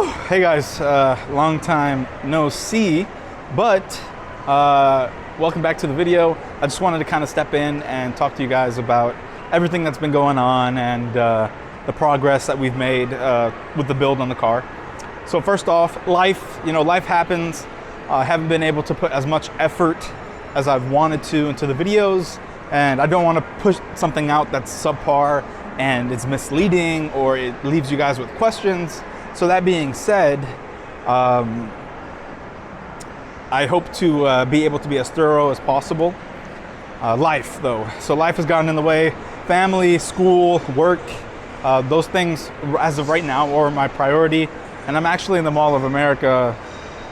Hey guys, long time no see, but welcome back to the video. I just wanted to kind of step in and talk to you guys about everything that's been going on and the progress that we've made with the build on the car. So first off, life happens. I haven't been able to put as much effort as I've wanted to into the videos, and I don't want to push something out that's subpar and it's misleading or it leaves you guys with questions. So that being said, I hope to be able to be as thorough as possible. Life though, so life has gotten in the way. Family, school, work, those things as of right now are my priority. And I'm actually in the Mall of America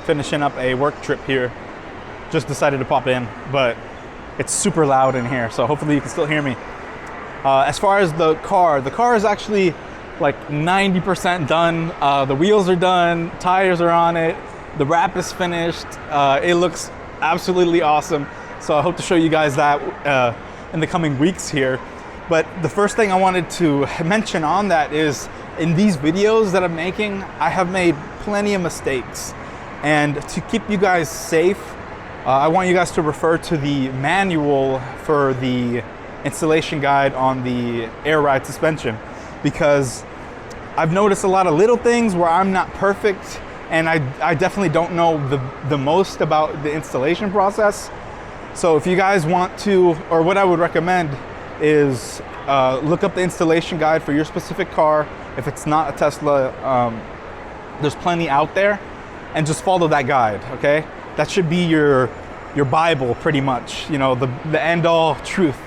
finishing up a work trip here. Just decided to pop in, but it's super loud in here, so hopefully you can still hear me. As far as the car is actually like 90% done. The wheels are done, tires are on it, the wrap is finished. It looks absolutely awesome. So I hope to show you guys that in the coming weeks here. But the first thing I wanted to mention on that is in these videos that I'm making, I have made plenty of mistakes. And to keep you guys safe, I want you guys to refer to the manual for the installation guide on the air ride suspension, because I've noticed a lot of little things where I'm not perfect, and I definitely don't know the most about the installation process. So if you guys want to, or what I would recommend is look up the installation guide for your specific car. If it's not a Tesla, there's plenty out there, and just follow that guide, okay? That should be your Bible pretty much, the end all truth.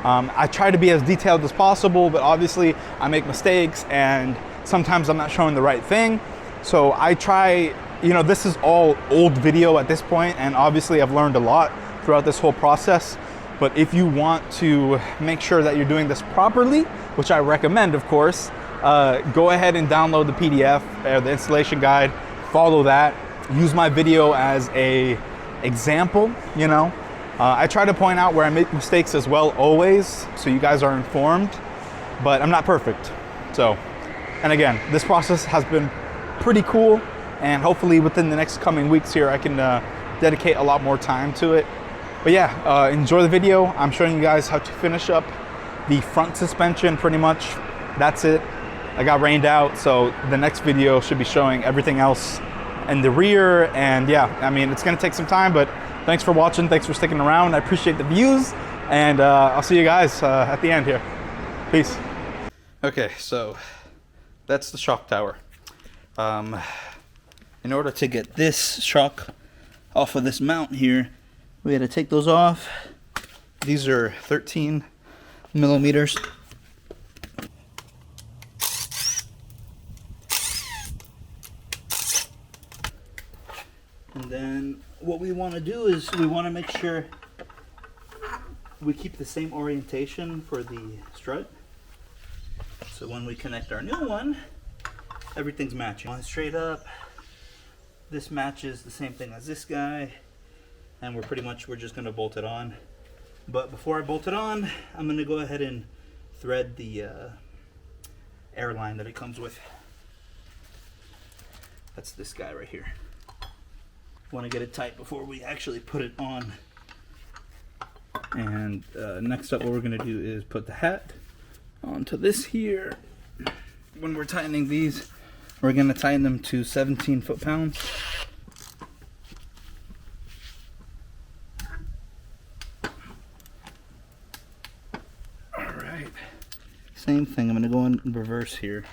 I try to be as detailed as possible, but obviously I make mistakes and sometimes I'm not showing the right thing. So I try, this is all old video at this point, and obviously I've learned a lot throughout this whole process. But if you want to make sure that you're doing this properly, which I recommend, of course, go ahead and download the PDF, the installation guide, follow that, use my video as a example, I try to point out where I make mistakes as well always, so you guys are informed, but I'm not perfect. So, and again, this process has been pretty cool, and hopefully within the next coming weeks here, I can dedicate a lot more time to it. But yeah, enjoy the video. I'm showing you guys how to finish up the front suspension pretty much. That's it. I got rained out, so the next video should be showing everything else in the rear. And yeah, I mean, it's gonna take some time, but thanks for watching. Thanks for sticking around. I appreciate the views, and I'll see you guys at the end here. Peace. Okay, so that's the shock tower. In order to get this shock off of this mount here, we had to take those off. These are 13 millimeters. And then what we want to do is we want to make sure we keep the same orientation for the strut. So when we connect our new one, everything's matching. One straight up. This matches the same thing as this guy. And we're just going to bolt it on. But before I bolt it on, I'm going to go ahead and thread the airline that it comes with. That's this guy right here. Want to get it tight before we actually put it on. And next up, what we're going to do is put the hat onto this here. When we're tightening these, we're going to tighten them to 17 foot-pounds. Alright. Same thing, I'm going to go in reverse here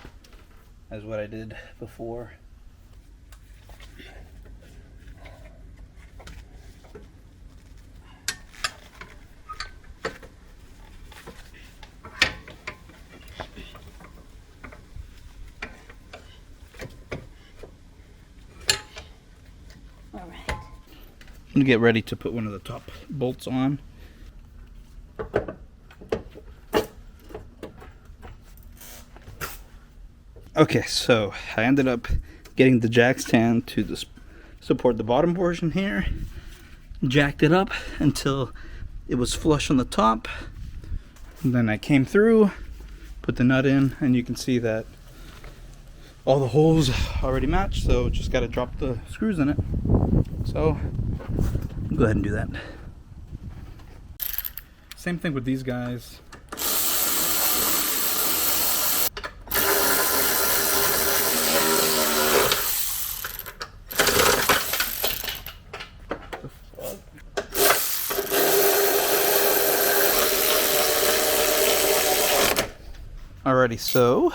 as what I did before. I'm going to get ready to put one of the top bolts on. Okay, so I ended up getting the jack stand to support the bottom portion here. Jacked it up until it was flush on the top. And then I came through, put the nut in, and you can see that all the holes already matched, so just got to drop the screws in it. So go ahead and do that. Same thing with these guys. Alrighty, so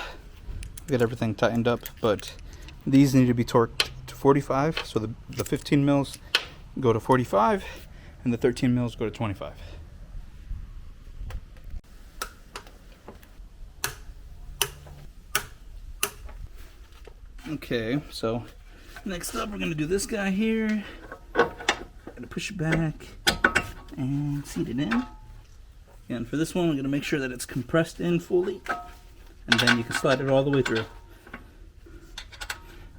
get everything tightened up, but these need to be torqued to 45. So the 15 mils go to 45 and the 13 mils go to 25. Okay, so next up we're gonna do this guy here. Gotta push it back and seat it in. And for this one, we're gonna make sure that it's compressed in fully, and then you can slide it all the way through.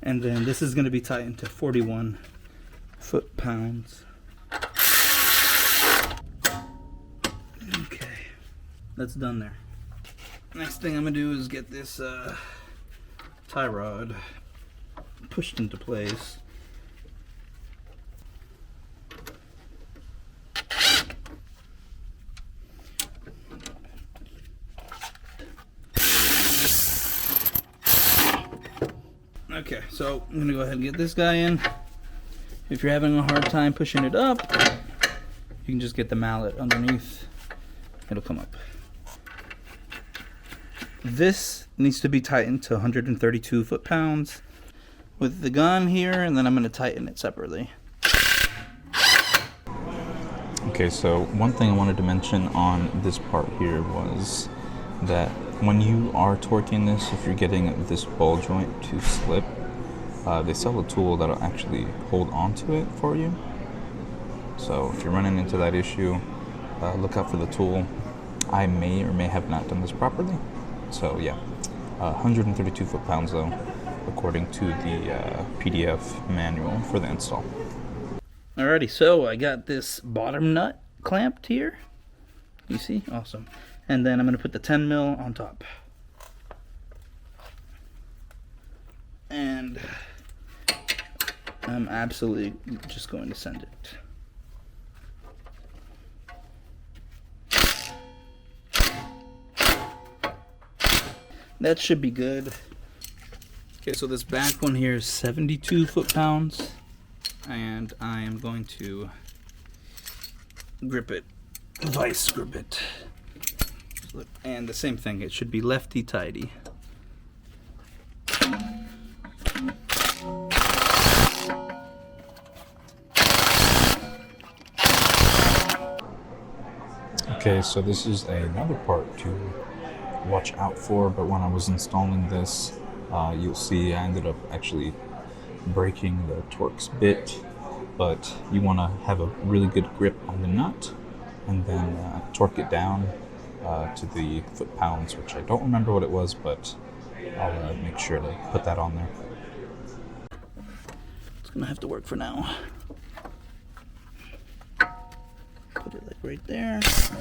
And then this is gonna be tightened to 41 foot-pounds. Okay, that's done there. Next thing I'm gonna do is get this tie rod pushed into place. Okay, so I'm gonna go ahead and get this guy in. If you're having a hard time pushing it up, you can just get the mallet underneath. It'll come up. This needs to be tightened to 132 foot-pounds with the gun here, and then I'm gonna tighten it separately. Okay, so one thing I wanted to mention on this part here was that when you are torquing this, if you're getting this ball joint to slip, they sell a tool that'll actually hold on to it for you. So if you're running into that issue, look out for the tool. I may or may have not done this properly. So yeah, 132 foot-pounds though, according to the PDF manual for the install. Alrighty, so I got this bottom nut clamped here. You see? Awesome. And then I'm going to put the 10 mil on top. And I'm absolutely just going to send it. That should be good. Okay, so this back one here is 72 foot-pounds. And I am going to grip it, vice grip it. And the same thing, it should be lefty tighty. Okay, so this is another part to watch out for, but when I was installing this, you'll see I ended up actually breaking the Torx bit, but you want to have a really good grip on the nut and then torque it down to the foot-pounds, which I don't remember what it was, but I'll make sure to put that on there. It's gonna have to work for now. Put it like right there. Let's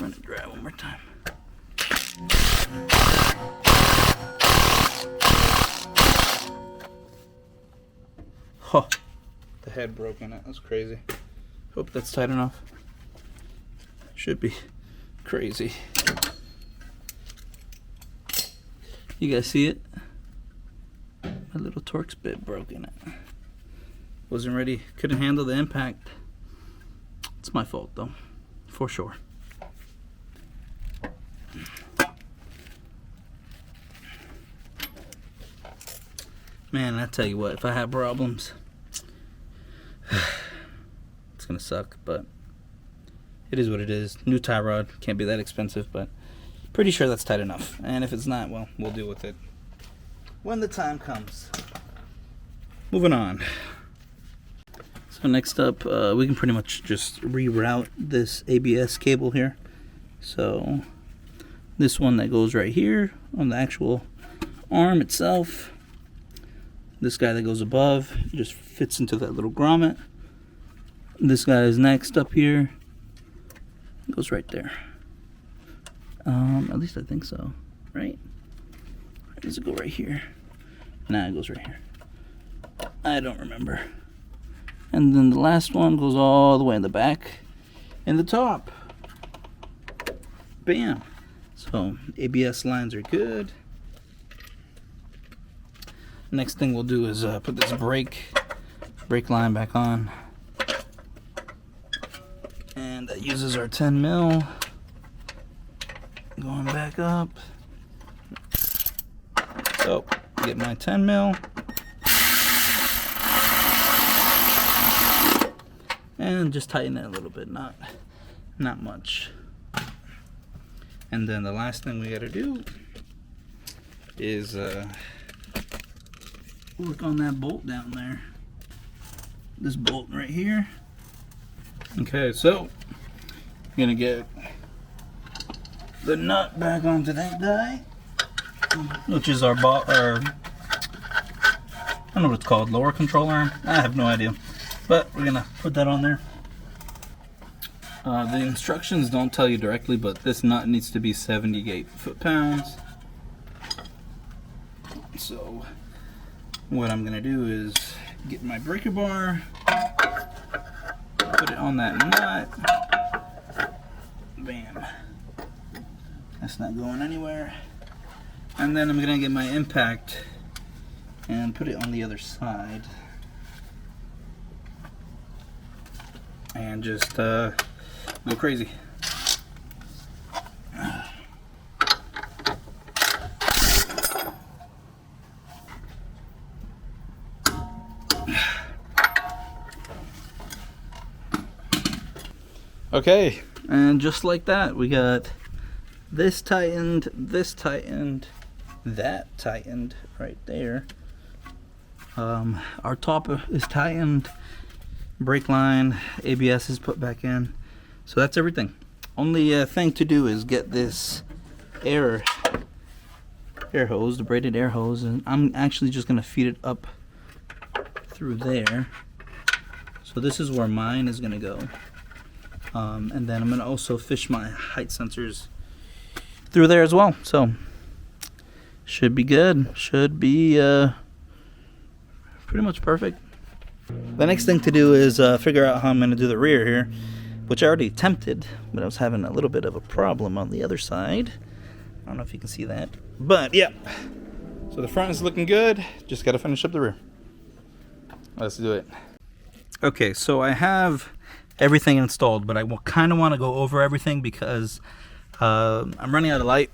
run it dry one more time. Huh. The head broke in it. That's crazy. Hope that's tight enough. Should be. Crazy. You guys see it? My little Torx bit broke in it. Wasn't ready. Couldn't handle the impact. It's my fault though. For sure. Man, I tell you what, if I have problems, it's gonna suck, but it is what it is. New tie rod, can't be that expensive, but pretty sure that's tight enough. And if it's not, well, we'll deal with it when the time comes. Moving on. So next up, we can pretty much just reroute this ABS cable here. So this one that goes right here on the actual arm itself. This guy that goes above just fits into that little grommet. This guy is next up here. It goes right there. At least I think so, right? Does it go right here? Nah, it goes right here. I don't remember. And then the last one goes all the way in the back and the top. Bam. So ABS lines are good. Next thing we'll do is put this brake line back on. And that uses our 10 mil. Going back up. So get my 10 mil. And just tighten it a little bit, not much. And then the last thing we gotta do is work on that bolt down there. This bolt right here. Okay, so I'm gonna get the nut back onto that guy, which is our I don't know what it's called, lower control arm. I have no idea, but we're gonna put that on there. The instructions don't tell you directly, but this nut needs to be 78 foot-pounds. So what I'm gonna do is get my breaker bar, put it on that nut. Bam. That's not going anywhere. And then I'm gonna get my impact and put it on the other side. And just go crazy. Okay, and just like that, we got this tightened, that tightened right there. Our top is tightened, brake line, ABS is put back in. So that's everything. Only thing to do is get this air hose, the braided air hose, and I'm actually just gonna feed it up through there. So this is where mine is gonna go. And then I'm gonna also fish my height sensors through there as well. So should be good. Should be pretty much perfect. The next thing to do is figure out how I'm gonna do the rear here, which I already attempted, but I was having a little bit of a problem on the other side. I don't know if you can see that, but yeah. So the front is looking good. Just gotta finish up the rear. Let's do it. Okay, so I have everything installed, but I will kind of want to go over everything because I'm running out of light,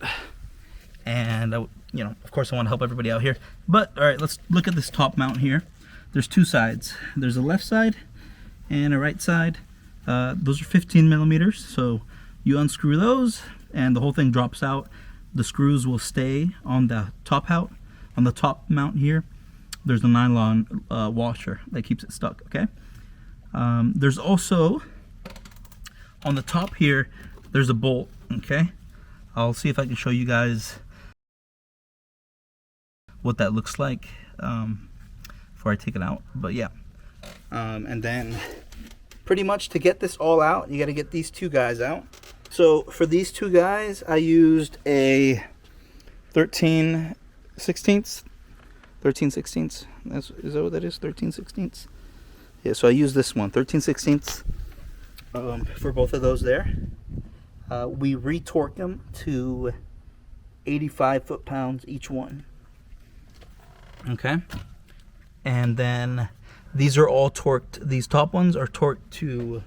and you know, of course I want to help everybody out here. But all right, let's look at this top mount here. There's two sides. There's a left side and a right side. Those are 15 millimeters, so you unscrew those and the whole thing drops out. The screws will stay on the top mount here. There's a nylon washer that keeps it stuck. Okay. There's also on the top here, there's a bolt. Okay, I'll see if I can show you guys what that looks like before I take it out. But yeah, and then pretty much to get this all out, you got to get these two guys out. So for these two guys, I used a 13/16. Is that what that is? 13/16. Yeah, so I use this one, 13/16, for both of those there. We retorque them to 85 foot-pounds each one. Okay. And then these are all torqued. These top ones are torqued to,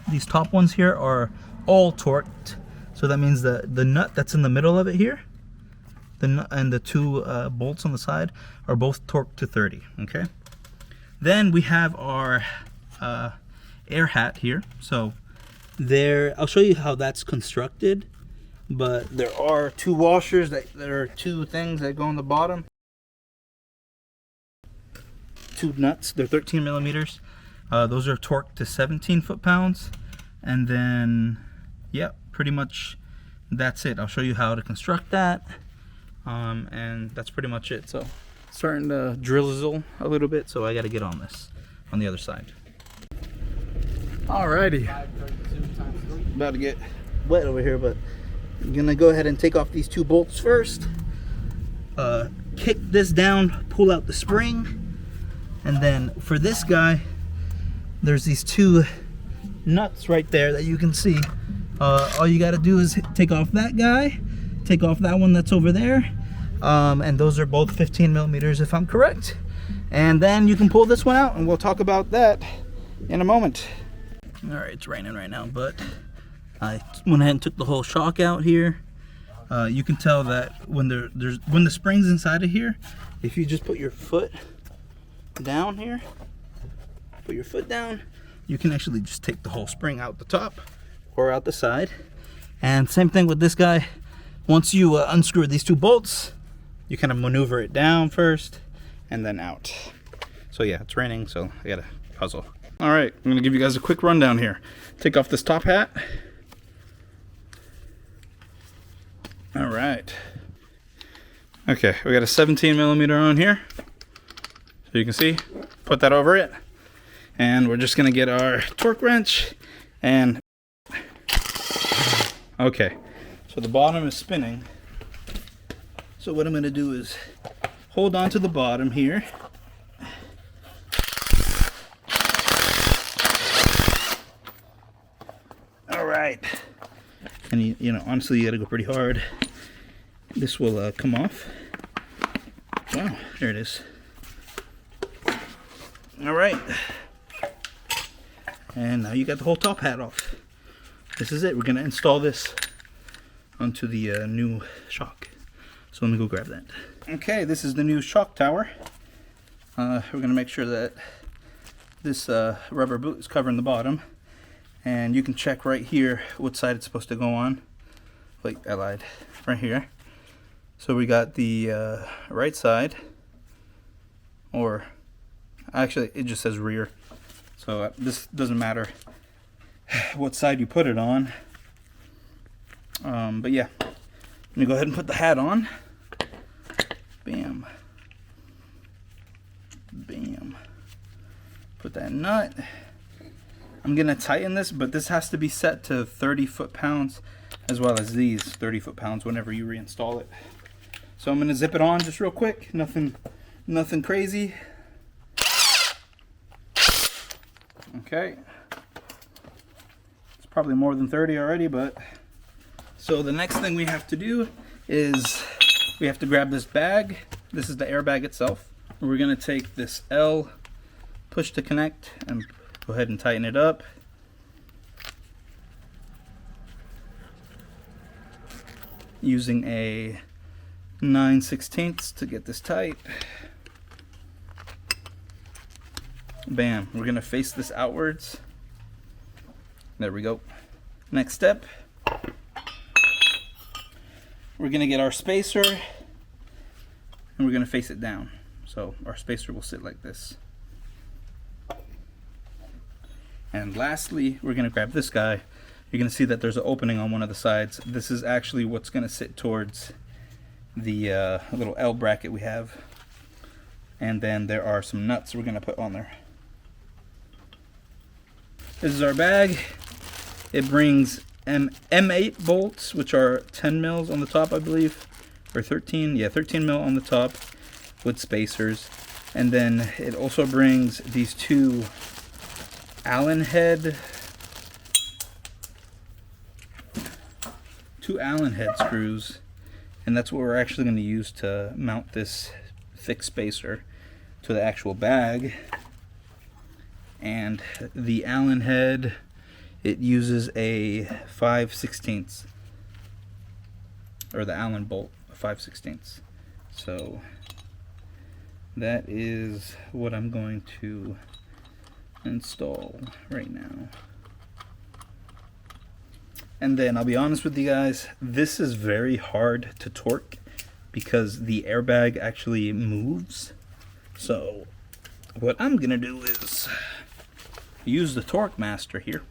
these top ones here are all torqued. So that means the nut that's in the middle of it here, the nut and the two bolts on the side are both torqued to 30, okay? Then we have our air hat here. So there, I'll show you how that's constructed, but there are two washers there are two things that go on the bottom. Two nuts, they're 13 millimeters. Those are torqued to 17 foot-pounds. And then, yeah, pretty much that's it. I'll show you how to construct that. And that's pretty much it. So starting to drizzle a little bit, so I got to get on this on the other side. Alrighty, about to get wet over here, but I'm gonna go ahead and take off these 2 bolts first. Kick this down, pull out the spring, and then for this guy, there's these 2 nuts right there that you can see. All you got to do is take off that guy, take off that one that's over there, and those are both 15 millimeters if I'm correct. And then you can pull this one out, and we'll talk about that in a moment. All right, it's raining right now, but I went ahead and took the whole shock out here. You can tell that when when the spring's inside of here, if you just put your foot down here, put your foot down, you can actually just take the whole spring out the top or out the side. And same thing with this guy. Once you unscrew these 2 bolts, you kind of maneuver it down first and then out. So yeah, it's raining, so I gotta puzzle. All right, I'm gonna give you guys a quick rundown here. Take off this top hat. All right. Okay, we got a 17 millimeter on here. So you can see, put that over it. And we're just gonna get our torque wrench and, okay, so the bottom is spinning. So what I'm gonna do is hold on to the bottom here. All right. And you know, honestly, you gotta go pretty hard. This will come off. Wow, there it is. All right. And now you got the whole top hat off. This is it. We're gonna install this onto the new shock. So let me go grab that. Okay, this is the new shock tower. We're gonna make sure that this rubber boot is covering the bottom. And you can check right here what side it's supposed to go on. Wait, I lied. Right here. So we got the right side, or actually it just says rear. So this doesn't matter what side you put it on. But yeah, let me go ahead and put the hat on. Bam. Bam. Put that nut. I'm gonna tighten this, but this has to be set to 30 foot-pounds as well as these 30 foot-pounds whenever you reinstall it. So I'm gonna zip it on just real quick. Nothing crazy. Okay. It's probably more than 30 already, but so the next thing we have to do is we have to grab this bag. This is the airbag itself. We're gonna take this L push to connect and go ahead and tighten it up. Using a 9/16 to get this tight. Bam, we're gonna face this outwards. There we go. Next step, we're gonna get our spacer and we're gonna face it down. So our spacer will sit like this. And lastly, we're gonna grab this guy. You're gonna see that there's an opening on one of the sides. This is actually what's gonna sit towards the little L bracket we have. And then there are some nuts we're gonna put on there. This is our bag. It brings M8 bolts, which are 10 mils on the top, I believe, or 13, yeah, 13 mil on the top with spacers. And then it also brings these 2 Allen head screws, and that's what we're actually going to use to mount this thick spacer to the actual bag. And the Allen head, it uses a 5/16, or the Allen bolt, a 5/16. So that is what I'm going to install right now. And then I'll be honest with you guys, this is very hard to torque because the airbag actually moves. So what I'm gonna do is use the torque master here.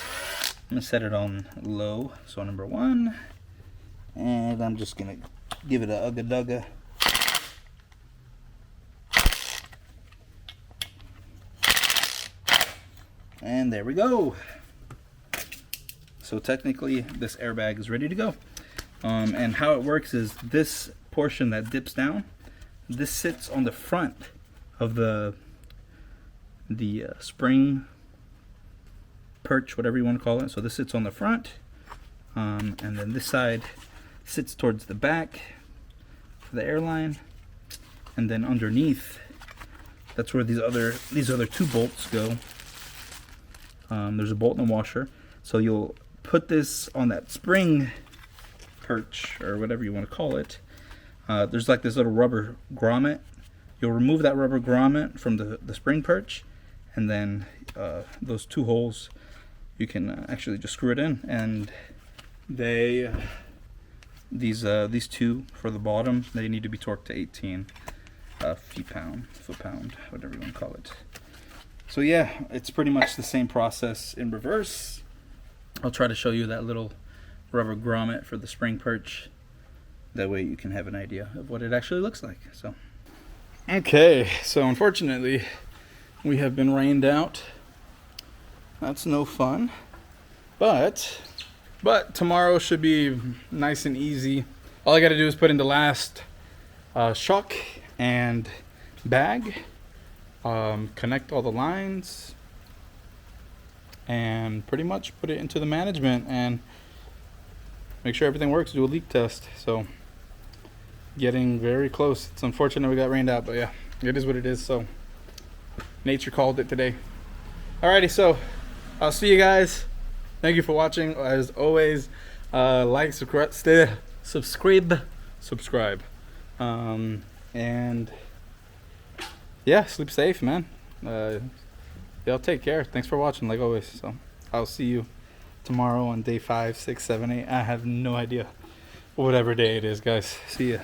I'm gonna set it on low, so number 1, and I'm just gonna give it a ugga dugga. And there we go. So technically this airbag is ready to go. And how it works is this portion that dips down, this sits on the front of the spring perch, whatever you want to call it. So this sits on the front, and then this side sits towards the back for the airline, and then underneath, that's where these other two bolts go. There's a bolt and a washer. So you'll put this on that spring perch, or whatever you want to call it. There's like this little rubber grommet. You'll remove that rubber grommet from the spring perch, and then those two holes, you can actually just screw it in. And these two for the bottom, they need to be torqued to 18 foot-pound, whatever you want to call it. So yeah, it's pretty much the same process in reverse. I'll try to show you that little rubber grommet for the spring perch. That way you can have an idea of what it actually looks like. So Okay, so unfortunately, we have been rained out. That's no fun. But tomorrow should be nice and easy. All I got to do is put in the last shock and bag, connect all the lines, and pretty much put it into the management and make sure everything works, do a leak test. So getting very close. It's unfortunate we got rained out, but yeah, it is what it is. So nature called it today. Alrighty, so I'll see you guys. Thank you for watching. As always, like, subscribe, and yeah, sleep safe, man. Y'all take care. Thanks for watching, like always. So I'll see you tomorrow on day 5, 6, 7, 8. I have no idea. Whatever day it is, guys. See ya.